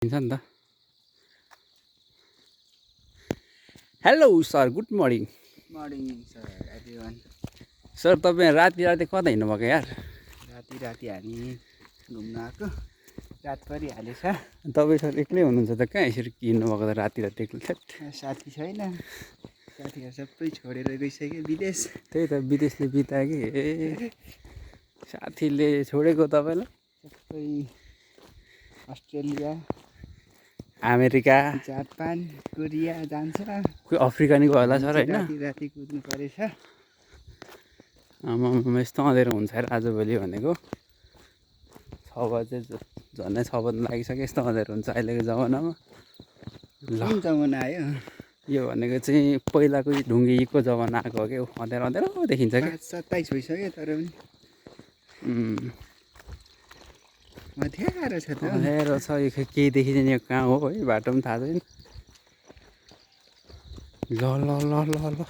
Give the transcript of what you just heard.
हिँड्छ नि त। Hello sir, good morning. Morning sir everyone. Sir तपाईँ राति राति कता हिँड्नुभएको यार? राति हामी घुम्न आएको, रात परिहालेछ। तपाईँ सर एक्लै हुनुहुन्छ त कहाँ यसरी हिँड्नुभएको त राति राति एक्लै? साथी छैन, साथीहरू सबै छोडेर गइसक्यो विदेश। त्यही त विदेशले बितायो कि। ए साथीले छोडेको तपाईँलाई? सबै अस्ट्रेलिया, अमेरिका, जापान, कोरिया जान्छ। कोही अफ्रिका नि गयो होला सर होइन? राति कुद्नु परेछ। आमामा यस्तो अँध्यारो हुन्छ यार आजभोलि भनेको। 6 बजे झन्डै 6 बज्न लागिसक्यो। यस्तो अँध्यारो हुन्छ अहिलेको जमानामा। कुन जमाना आयो? यो भनेको चाहिँ पहिलाको ढुङ्गेको जमाना आएको हो क्या। अँध्यारो अँध्यारो देखिन्छ क्या। 27 भइसक्यो तर पनि अँध्यारो छ त। अँध्यारो छ यो केही देखिँदैन। यो कहाँ हो है बाटो पनि थाहा छैन। ल ल ल ल ल